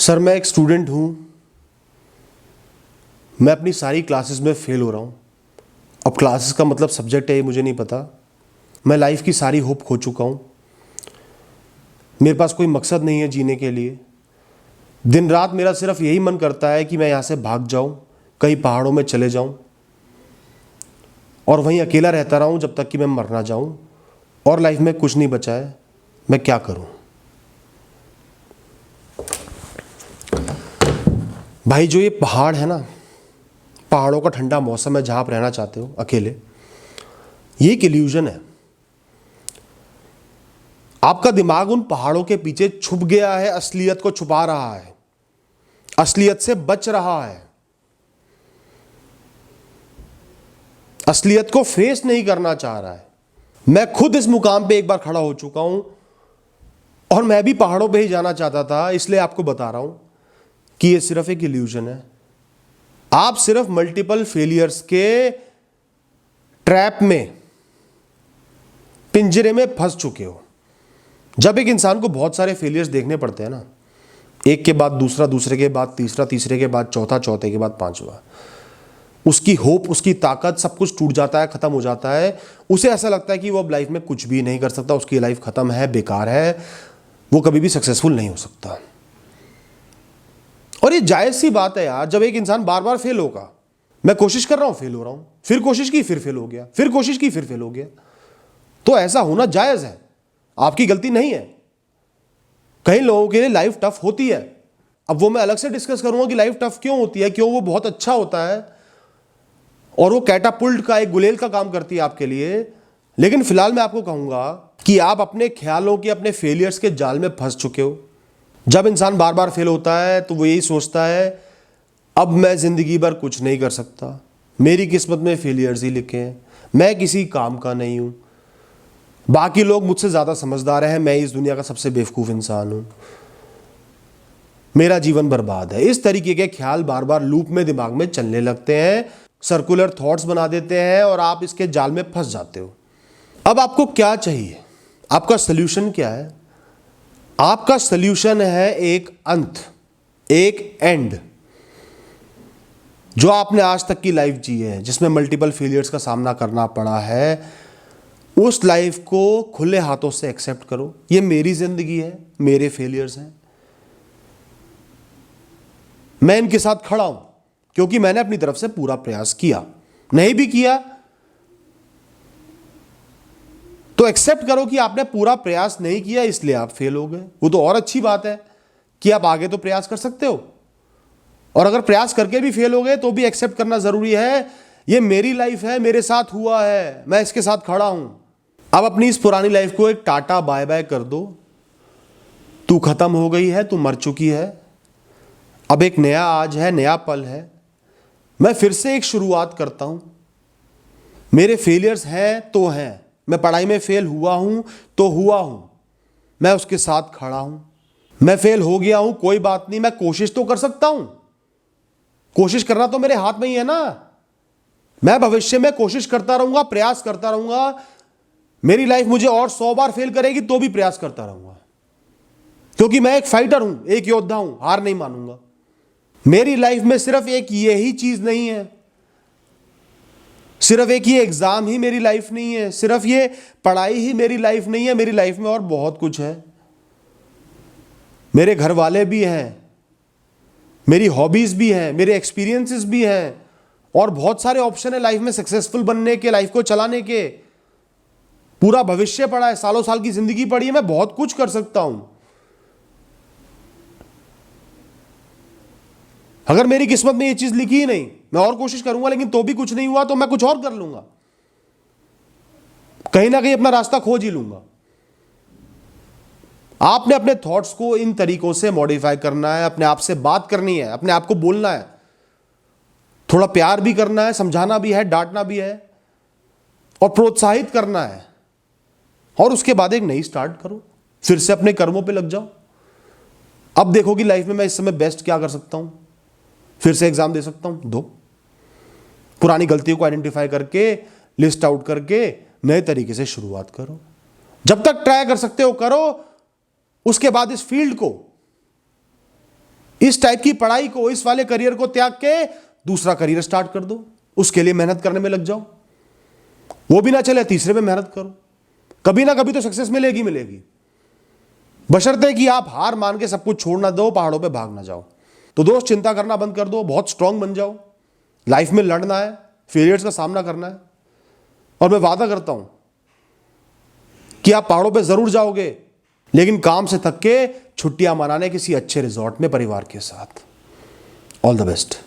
Sir मैं एक student हूँ। मैं अपनी सारी क्लासेस में फेल हो रहा हूँ। अब क्लासेस का मतलब सब्जेक्ट है ये मुझे नहीं पता। मैं लाइफ की सारी होप खो चुका हूँ। मेरे पास कोई मकसद नहीं है जीने के लिए। दिन रात मेरा सिर्फ यही मन करता है कि मैं यहाँ से भाग जाऊँ, कहीं पहाड़ों में चले जाऊँ और वहीं अकेला रहता रहूँ जब तक कि मैं मर ना जाऊँ। और लाइफ में कुछ नहीं बचा है। मैं क्या करूँ? भाई जो ये पहाड़ है ना, पहाड़ों का ठंडा मौसम है जहाँ आप रहना चाहते हो अकेले, ये एक इल्यूजन है। आपका दिमाग उन पहाड़ों के पीछे छुप गया है, असलियत को छुपा रहा है, असलियत से बच रहा है, असलियत को फेस नहीं करना चाह रहा है। मैं खुद इस मुकाम पे एक बार खड़ा हो चुका हूं और मैं भी पहाड़ों पे ही जाना चाहता था, इसलिए आपको बता रहा हूं कि ये सिर्फ एक इल्यूजन है। आप सिर्फ मल्टीपल फेलियर्स के ट्रैप में, पिंजरे में फंस चुके हो। जब एक इंसान को बहुत सारे फेलियर्स देखने पड़ते हैं ना, एक के बाद दूसरा, दूसरे के बाद तीसरा, तीसरे के बाद चौथा, चौथे के बाद पांचवा, उसकी होप, उसकी ताकत, सब कुछ टूट जाता है, खत्म हो जाता है। उसे ऐसा लगता है कि वो अब लाइफ में कुछ भी नहीं कर सकता, उसकी लाइफ खत्म है, बेकार है, वो कभी भी सक्सेसफुल नहीं हो सकता। और ये जायज सी बात है यार। जब एक इंसान बार बार फेल होगा, मैं कोशिश कर रहा हूं, फेल हो रहा हूं, फिर कोशिश की, फिर फेल हो गया, फिर कोशिश की, फिर फेल हो गया, तो ऐसा होना जायज है, आपकी गलती नहीं है। कई लोगों के लिए लाइफ टफ होती है। अब वो मैं अलग से डिस्कस करूंगा कि लाइफ टफ क्यों होती है, क्यों वो बहुत अच्छा होता है और वो कैटापुल्ट का, एक गुलेल का काम करती है आपके लिए। लेकिन फिलहाल मैं आपको कहूंगा कि आप अपने ख्यालों के, अपने फेलियर्स के जाल में फंस चुके हो। जब इंसान बार बार फेल होता है तो वो यही सोचता है, अब मैं जिंदगी भर कुछ नहीं कर सकता, मेरी किस्मत में फेलियर्स ही लिखे हैं, मैं किसी काम का नहीं हूं, बाकी लोग मुझसे ज्यादा समझदार हैं, मैं इस दुनिया का सबसे बेवकूफ इंसान हूं, मेरा जीवन बर्बाद है। इस तरीके के ख्याल बार बार लूप में दिमाग में चलने लगते हैं, सर्कुलर थॉट्स बना देते हैं और आप इसके जाल में फंस जाते हो। अब आपको क्या चाहिए? आपका सोल्यूशन क्या है? आपका सोल्यूशन है एक अंत, एक एंड। जो आपने आज तक की लाइफ जी है, जिसमें मल्टीपल फेलियर्स का सामना करना पड़ा है, उस लाइफ को खुले हाथों से एक्सेप्ट करो। ये मेरी जिंदगी है, मेरे फेलियर्स हैं, मैं इनके साथ खड़ा हूं क्योंकि मैंने अपनी तरफ से पूरा प्रयास किया। नहीं भी किया तो एक्सेप्ट करो कि आपने पूरा प्रयास नहीं किया, इसलिए आप फेल हो गए। वो तो और अच्छी बात है कि आप आगे तो प्रयास कर सकते हो, और अगर प्रयास करके भी फेल हो गए तो भी एक्सेप्ट करना जरूरी है, ये मेरी लाइफ है, मेरे साथ हुआ है, मैं इसके साथ खड़ा हूं। अब अपनी इस पुरानी लाइफ को एक टाटा बाय बाय कर दो। तू खत्म हो गई है, तू मर चुकी है। अब एक नया आज है, नया पल है। मैं फिर से एक शुरुआत करता हूं। मेरे फेलियर्स हैं तो हैं, मैं पढ़ाई में फेल हुआ हूं तो हुआ हूं, मैं उसके साथ खड़ा हूं। मैं फेल हो गया हूं, कोई बात नहीं, मैं कोशिश तो कर सकता हूं। कोशिश करना तो मेरे हाथ में ही है ना। मैं भविष्य में कोशिश करता रहूंगा, प्रयास करता रहूंगा। मेरी लाइफ मुझे और 100 बार फेल करेगी तो भी प्रयास करता रहूंगा, क्योंकि मैं एक फाइटर हूं, एक योद्धा हूं, हार नहीं मानूंगा। मेरी लाइफ में सिर्फ एक यही चीज नहीं है, सिर्फ एक ये एग्जाम ही मेरी लाइफ नहीं है, सिर्फ ये पढ़ाई ही मेरी लाइफ नहीं है। मेरी लाइफ में और बहुत कुछ है। मेरे घर वाले भी हैं, मेरी हॉबीज भी हैं, मेरे एक्सपीरियंसेस भी हैं, और बहुत सारे ऑप्शन है लाइफ में सक्सेसफुल बनने के, लाइफ को चलाने के। पूरा भविष्य पड़ा है, सालों साल की जिंदगी पड़ी है, मैं बहुत कुछ कर सकता हूं। अगर मेरी किस्मत में ये चीज लिखी ही नहीं, मैं और कोशिश करूंगा लेकिन तो भी कुछ नहीं हुआ, तो मैं कुछ और कर लूंगा, कहीं ना कहीं अपना रास्ता खोज ही लूंगा। आपने अपने थॉट्स को इन तरीकों से मॉडिफाई करना है, अपने आप से बात करनी है, अपने आप को बोलना है, थोड़ा प्यार भी करना है, समझाना भी है, डांटना भी है और प्रोत्साहित करना है। और उसके बाद एक नई स्टार्ट करो, फिर से अपने कर्मों पे लग जाओ। अब देखो कि लाइफ में मैं इस समय बेस्ट क्या कर सकता हूं, फिर से एग्जाम दे सकता हूं, दो। पुरानी गलतियों को आइडेंटिफाई करके, लिस्ट आउट करके नए तरीके से शुरुआत करो। जब तक ट्राई कर सकते हो करो। उसके बाद इस फील्ड को इस टाइप की पढ़ाई को, इस वाले करियर को त्याग के दूसरा करियर स्टार्ट कर दो, उसके लिए मेहनत करने में लग जाओ। वो भी ना चले, तीसरे में मेहनत करो, कभी ना कभी तो सक्सेस मिलेगी मिलेगी, बशर्ते कि आप हार मान के सब कुछ छोड़ ना दो, पहाड़ों पे भाग ना जाओ। तो दोस्त, चिंता करना बंद कर दो, बहुत स्ट्रांग बन जाओ, लाइफ में लड़ना है, फेलियर्स का सामना करना है, और मैं वादा करता हूं कि आप पहाड़ों पे जरूर जाओगे, लेकिन काम से थक के छुट्टियां मनाने किसी अच्छे रिजॉर्ट में परिवार के साथ। All the best.